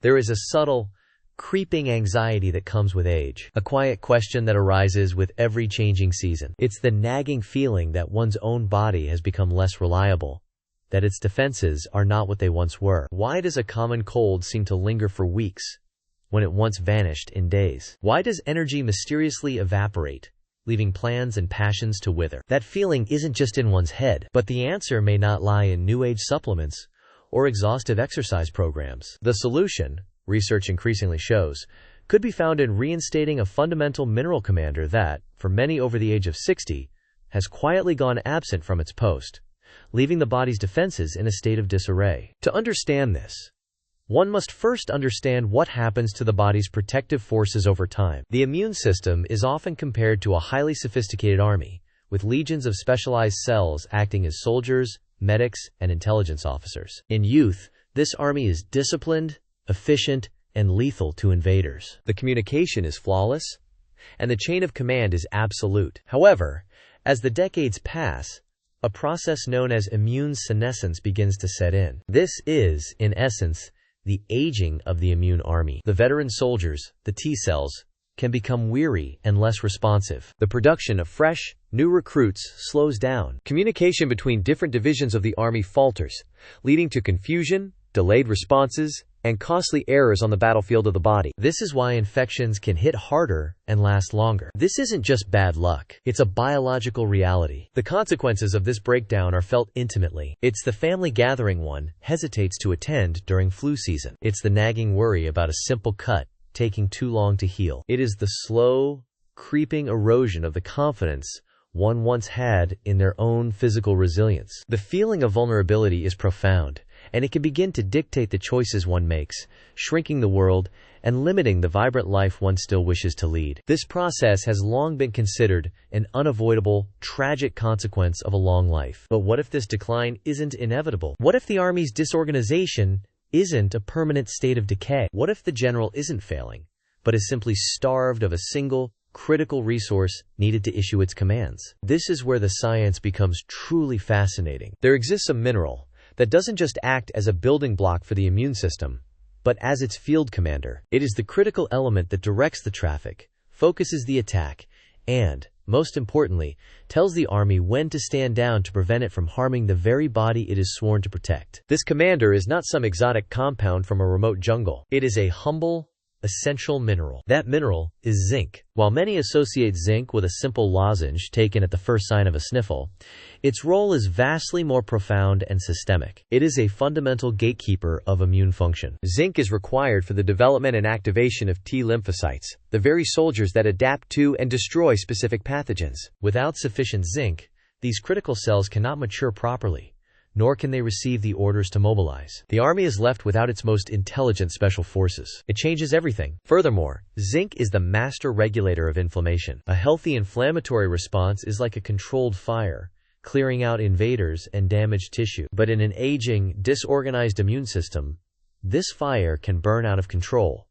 There is a subtle, creeping anxiety that comes with age, a quiet question that arises with every changing season. It's the nagging feeling that one's own body has become less reliable, that its defenses are not what they once were. Why does a common cold seem to linger for weeks when it once vanished in days? Why does energy mysteriously evaporate, leaving plans and passions to wither? That feeling isn't just in one's head, but the answer may not lie in new age supplements or exhaustive exercise programs. The solution, research increasingly shows, could be found in reinstating a fundamental mineral commander that, for many over the age of 60, has quietly gone absent from its post, leaving the body's defenses in a state of disarray. To understand this, one must first understand what happens to the body's protective forces over time. The immune system is often compared to a highly sophisticated army, with legions of specialized cells acting as soldiers, medics, and intelligence officers. In youth, this army is disciplined, efficient, and lethal to invaders. The communication is flawless, and the chain of command is absolute. However, as the decades pass, a process known as immune senescence begins to set in. This is, in essence, the aging of the immune army. The veteran soldiers, the T cells, can become weary and less responsive. The production of fresh, new recruits slows down. Communication between different divisions of the army falters, leading to confusion, delayed responses, and costly errors on the battlefield of the body. This is why infections can hit harder and last longer. This isn't just bad luck. It's a biological reality. The consequences of this breakdown are felt intimately. It's the family gathering one hesitates to attend during flu season. It's the nagging worry about a simple cut taking too long to heal. It is the slow, creeping erosion of the confidence one once had in their own physical resilience. The feeling of vulnerability is profound, and it can begin to dictate the choices one makes, shrinking the world and limiting the vibrant life one still wishes to lead. This process has long been considered an unavoidable, tragic consequence of a long life. But what if this decline isn't inevitable? What if the army's disorganization isn't a permanent state of decay? What if the general isn't failing, but is simply starved of a single, critical resource needed to issue its commands? This is where the science becomes truly fascinating. There exists a mineral that doesn't just act as a building block for the immune system, but as its field commander. It is the critical element that directs the traffic, focuses the attack, and, most importantly, tells the army when to stand down to prevent it from harming the very body it is sworn to protect. This commander is not some exotic compound from a remote jungle. It is a humble, essential mineral. That mineral is zinc. While many associate zinc with a simple lozenge taken at the first sign of a sniffle, its role is vastly more profound and systemic. It is a fundamental gatekeeper of immune function. Zinc is required for the development and activation of T lymphocytes, the very soldiers that adapt to and destroy specific pathogens. Without sufficient zinc, these critical cells cannot mature properly, nor can they receive the orders to mobilize. The army is left without its most intelligent special forces. It changes everything. Furthermore, zinc is the master regulator of inflammation. A healthy inflammatory response is like a controlled fire, clearing out invaders and damaged tissue. But in an aging, disorganized immune system, this fire can burn out of control,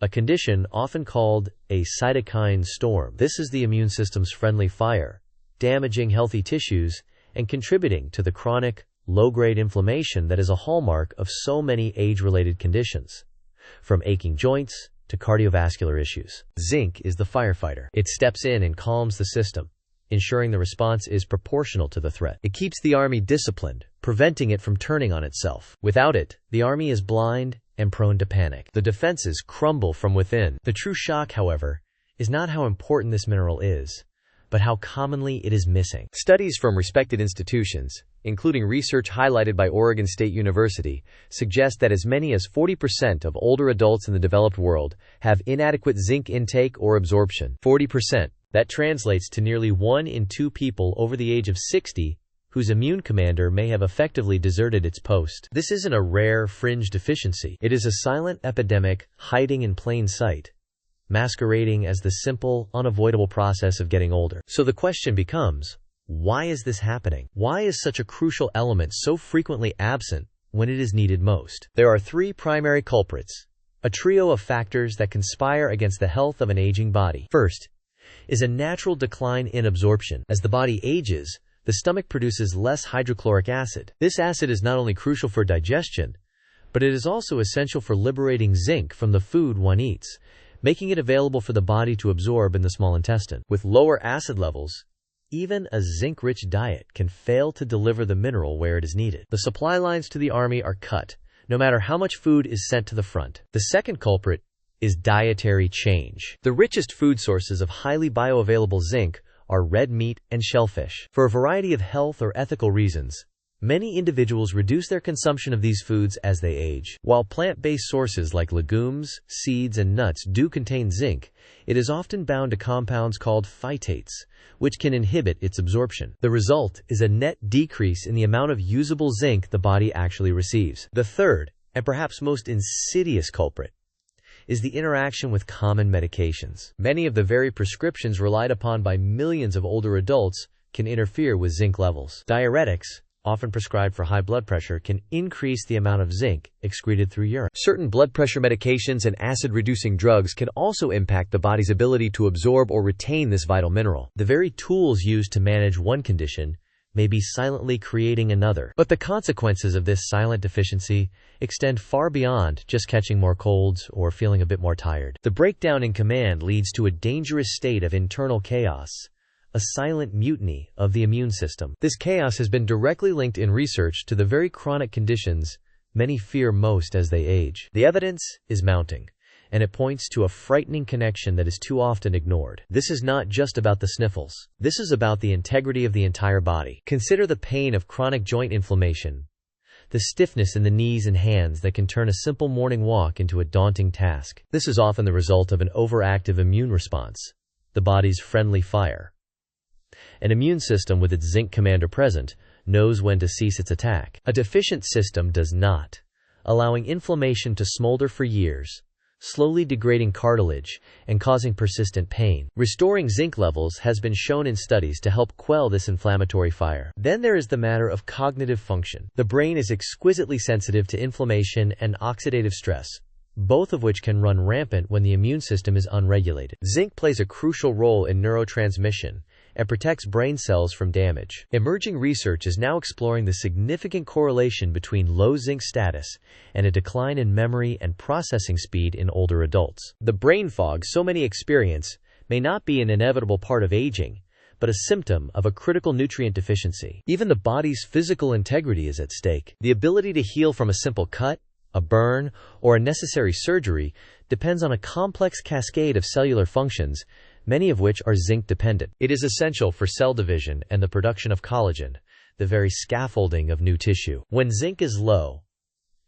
a condition often called a cytokine storm. This is the immune system's friendly fire, damaging healthy tissues and contributing to the chronic, low-grade inflammation that is a hallmark of so many age-related conditions, from aching joints to cardiovascular issues. Zinc is the firefighter. It steps in and calms the system, ensuring the response is proportional to the threat. It keeps the army disciplined, preventing it from turning on itself. Without it, the army is blind and prone to panic. The defenses crumble from within. The true shock, however, is not how important this mineral is, but how commonly it is missing. Studies from respected institutions, including research highlighted by Oregon State University, suggest that as many as 40% of older adults in the developed world have inadequate zinc intake or absorption. 40%. That translates to nearly 1 in 2 people over the age of 60 whose immune commander may have effectively deserted its post. This isn't a rare, fringe deficiency. It is a silent epidemic hiding in plain sight, masquerading as the simple, unavoidable process of getting older. So the question becomes, why is this happening? Why is such a crucial element so frequently absent when it is needed most? There are 3 primary culprits, a trio of factors that conspire against the health of an aging body. First is a natural decline in absorption. As the body ages, the stomach produces less hydrochloric acid. This acid is not only crucial for digestion, but it is also essential for liberating zinc from the food one eats, making it available for the body to absorb in the small intestine. With lower acid levels, even a zinc-rich diet can fail to deliver the mineral where it is needed. The supply lines to the army are cut, no matter how much food is sent to the front. The second culprit is dietary change. The richest food sources of highly bioavailable zinc are red meat and shellfish. For a variety of health or ethical reasons, many individuals reduce their consumption of these foods as they age. While plant-based sources like legumes, seeds, and nuts do contain zinc, it is often bound to compounds called phytates, which can inhibit its absorption. The result is a net decrease in the amount of usable zinc the body actually receives. The third, and perhaps most insidious culprit, is the interaction with common medications. Many of the very prescriptions relied upon by millions of older adults can interfere with zinc levels. Diuretics, often prescribed for high blood pressure, can increase the amount of zinc excreted through urine. Certain blood pressure medications and acid-reducing drugs can also impact the body's ability to absorb or retain this vital mineral. The very tools used to manage one condition may be silently creating another. But the consequences of this silent deficiency extend far beyond just catching more colds or feeling a bit more tired. The breakdown in command leads to a dangerous state of internal chaos, a silent mutiny of the immune system. This chaos has been directly linked in research to the very chronic conditions many fear most as they age. The evidence is mounting, and it points to a frightening connection that is too often ignored. This is not just about the sniffles. This is about the integrity of the entire body. Consider the pain of chronic joint inflammation, the stiffness in the knees and hands that can turn a simple morning walk into a daunting task. This is often the result of an overactive immune response, the body's friendly fire. An immune system with its zinc commander present knows when to cease its attack. A deficient system does not, allowing inflammation to smolder for years, slowly degrading cartilage and causing persistent pain. Restoring zinc levels has been shown in studies to help quell this inflammatory fire. Then there is the matter of cognitive function. The brain is exquisitely sensitive to inflammation and oxidative stress, both of which can run rampant when the immune system is unregulated. Zinc plays a crucial role in neurotransmission and protects brain cells from damage. Emerging research is now exploring the significant correlation between low zinc status and a decline in memory and processing speed in older adults. The brain fog so many experience may not be an inevitable part of aging, but a symptom of a critical nutrient deficiency. Even the body's physical integrity is at stake. The ability to heal from a simple cut, a burn, or a necessary surgery depends on a complex cascade of cellular functions, many of which are zinc-dependent. It is essential for cell division and the production of collagen, the very scaffolding of new tissue. When zinc is low,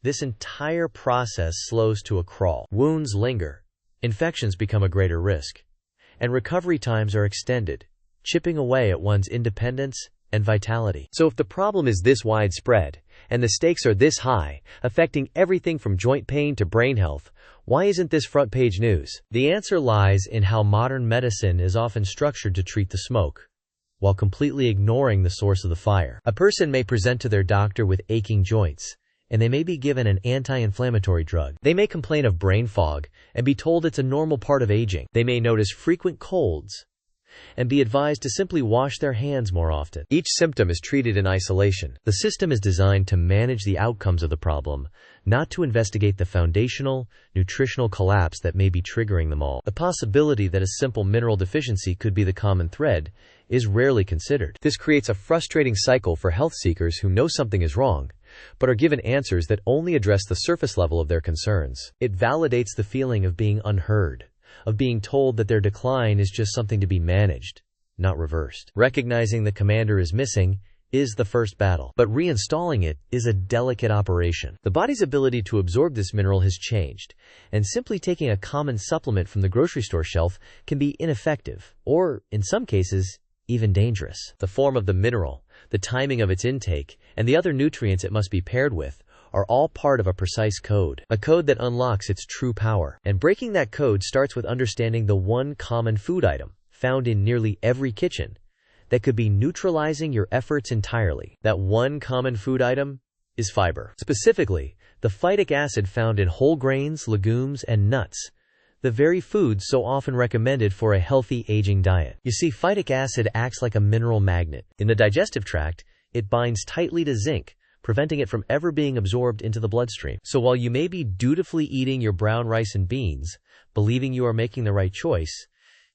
this entire process slows to a crawl. Wounds linger, infections become a greater risk, and recovery times are extended, chipping away at one's independence and vitality. So if the problem is this widespread, and the stakes are this high, affecting everything from joint pain to brain health, why isn't this front-page news? The answer lies in how modern medicine is often structured to treat the smoke, while completely ignoring the source of the fire. A person may present to their doctor with aching joints, and they may be given an anti-inflammatory drug. They may complain of brain fog and be told it's a normal part of aging. They may notice frequent colds and be advised to simply wash their hands more often. Each symptom is treated in isolation. The system is designed to manage the outcomes of the problem, not to investigate the foundational, nutritional collapse that may be triggering them all. The possibility that a simple mineral deficiency could be the common thread is rarely considered. This creates a frustrating cycle for health seekers who know something is wrong, but are given answers that only address the surface level of their concerns. It validates the feeling of being unheard, of being told that their decline is just something to be managed, not reversed. Recognizing the commander is missing is the first battle, but reinstalling it is a delicate operation. The body's ability to absorb this mineral has changed, and simply taking a common supplement from the grocery store shelf can be ineffective, or, in some cases, even dangerous. The form of the mineral, the timing of its intake, and the other nutrients it must be paired with are all part of a precise code, a code that unlocks its true power. And breaking that code starts with understanding the one common food item, found in nearly every kitchen, that could be neutralizing your efforts entirely. That one common food item is fiber. Specifically, the phytic acid found in whole grains, legumes, and nuts, the very foods so often recommended for a healthy aging diet. You see, phytic acid acts like a mineral magnet. In the digestive tract, it binds tightly to zinc, preventing it from ever being absorbed into the bloodstream. So while you may be dutifully eating your brown rice and beans, believing you are making the right choice,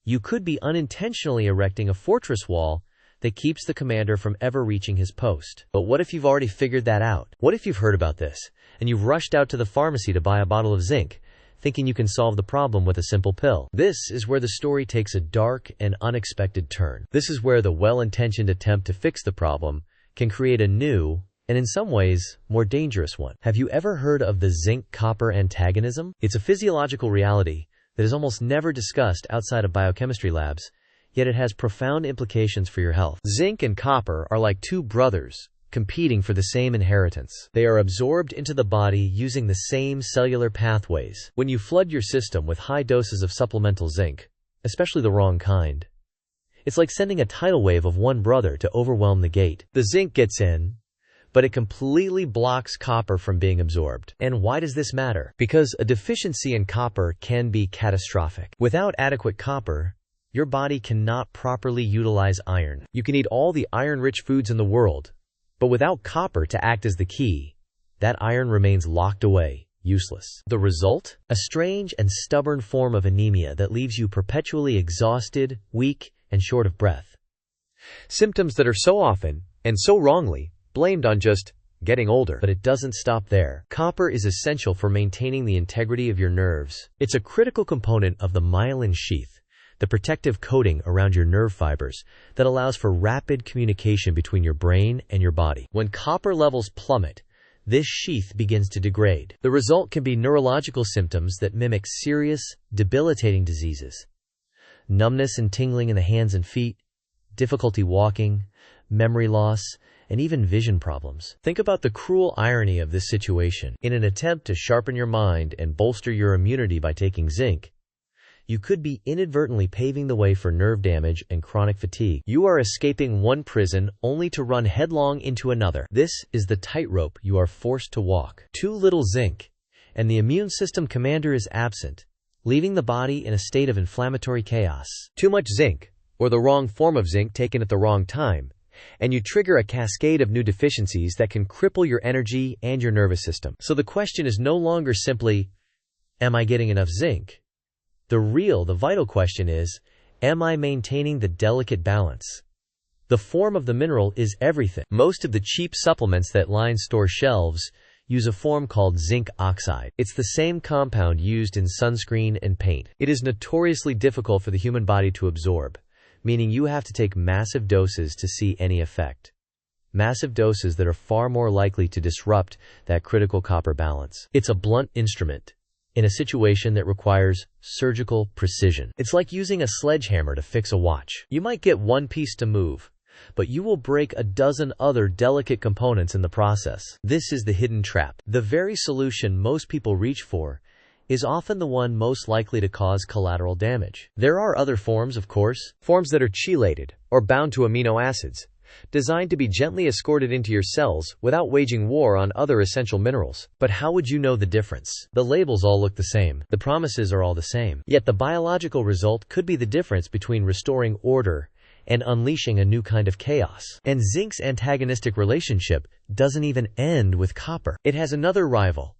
you could be unintentionally erecting a fortress wall that keeps the commander from ever reaching his post. But what if you've already figured that out? What if you've heard about this, and you've rushed out to the pharmacy to buy a bottle of zinc, thinking you can solve the problem with a simple pill? This is where the story takes a dark and unexpected turn. This is where the well-intentioned attempt to fix the problem can create a new, and in some ways, more dangerous one. Have you ever heard of the zinc-copper antagonism? It's a physiological reality that is almost never discussed outside of biochemistry labs, yet it has profound implications for your health. Zinc and copper are like two brothers competing for the same inheritance. They are absorbed into the body using the same cellular pathways. When you flood your system with high doses of supplemental zinc, especially the wrong kind, it's like sending a tidal wave of one brother to overwhelm the gate. The zinc gets in, but it completely blocks copper from being absorbed. And why does this matter? Because a deficiency in copper can be catastrophic. Without adequate copper, your body cannot properly utilize iron. You can eat all the iron-rich foods in the world, but without copper to act as the key, that iron remains locked away, useless. The result? A strange and stubborn form of anemia that leaves you perpetually exhausted, weak, and short of breath. Symptoms that are so often, and so wrongly, blamed on just getting older. But it doesn't stop there. Copper is essential for maintaining the integrity of your nerves. It's a critical component of the myelin sheath, the protective coating around your nerve fibers that allows for rapid communication between your brain and your body. When copper levels plummet, this sheath begins to degrade. The result can be neurological symptoms that mimic serious, debilitating diseases. Numbness and tingling in the hands and feet, difficulty walking, memory loss, and even vision problems. Think about the cruel irony of this situation. In an attempt to sharpen your mind and bolster your immunity by taking zinc, you could be inadvertently paving the way for nerve damage and chronic fatigue. You are escaping one prison only to run headlong into another. This is the tightrope you are forced to walk. Too little zinc, and the immune system commander is absent, leaving the body in a state of inflammatory chaos. Too much zinc, or the wrong form of zinc taken at the wrong time, and you trigger a cascade of new deficiencies that can cripple your energy and your nervous system. So the question is no longer simply, am I getting enough zinc? The vital question is, am I maintaining the delicate balance? The form of the mineral is everything. Most of the cheap supplements that line store shelves use a form called zinc oxide. It's the same compound used in sunscreen and paint. It is notoriously difficult for the human body to absorb, meaning you have to take massive doses to see any effect. Massive doses that are far more likely to disrupt that critical copper balance. It's a blunt instrument in a situation that requires surgical precision. It's like using a sledgehammer to fix a watch. You might get one piece to move, but you will break a dozen other delicate components in the process. This is the hidden trap. The very solution most people reach for is often the one most likely to cause collateral damage. There are other forms, of course, forms that are chelated or bound to amino acids, designed to be gently escorted into your cells without waging war on other essential minerals. But how would you know the difference? The labels all look the same. The promises are all the same. Yet the biological result could be the difference between restoring order and unleashing a new kind of chaos. And zinc's antagonistic relationship doesn't even end with copper. It has another rival,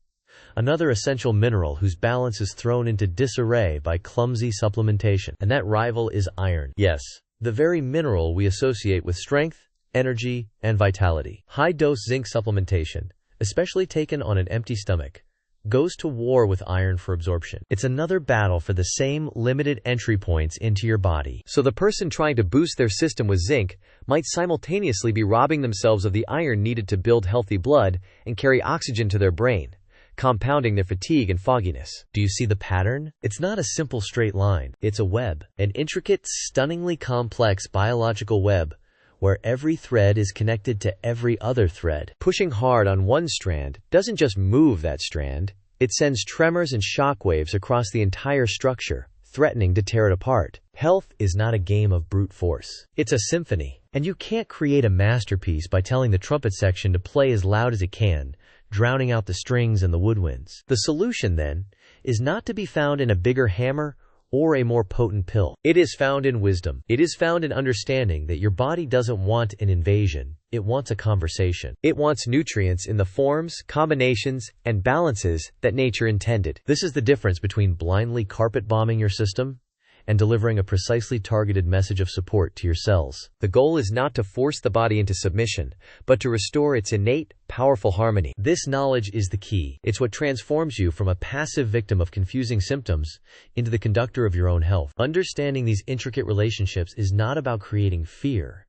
another essential mineral whose balance is thrown into disarray by clumsy supplementation. And that rival is iron. Yes, the very mineral we associate with strength, energy, and vitality. High-dose zinc supplementation, especially taken on an empty stomach, goes to war with iron for absorption. It's another battle for the same limited entry points into your body. So the person trying to boost their system with zinc might simultaneously be robbing themselves of the iron needed to build healthy blood and carry oxygen to their brain, compounding their fatigue and fogginess. Do you see the pattern? It's not a simple straight line. It's a web. An intricate, stunningly complex biological web where every thread is connected to every other thread. Pushing hard on one strand doesn't just move that strand, it sends tremors and shockwaves across the entire structure, threatening to tear it apart. Health is not a game of brute force. It's a symphony. And you can't create a masterpiece by telling the trumpet section to play as loud as it can, drowning out the strings and the woodwinds. The solution, then, is not to be found in a bigger hammer or a more potent pill. It is found in wisdom. It is found in understanding that your body doesn't want an invasion. It wants a conversation. It wants nutrients in the forms, combinations, and balances that nature intended. This is the difference between blindly carpet bombing your system and delivering a precisely targeted message of support to your cells. The goal is not to force the body into submission, but to restore its innate, powerful harmony. This knowledge is the key. It's what transforms you from a passive victim of confusing symptoms into the conductor of your own health. Understanding these intricate relationships is not about creating fear.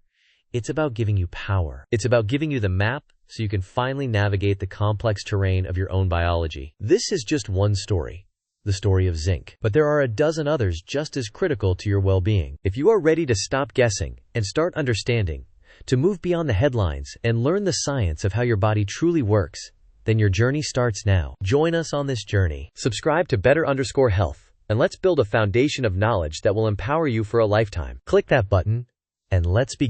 It's about giving you power. It's about giving you the map so you can finally navigate the complex terrain of your own biology. This is just one story. The story of zinc. But there are a dozen others just as critical to your well-being. If you are ready to stop guessing and start understanding, to move beyond the headlines and learn the science of how your body truly works, then your journey starts now. Join us on this journey. Subscribe to Better_Health, and let's build a foundation of knowledge that will empower you for a lifetime. Click that button, and let's begin.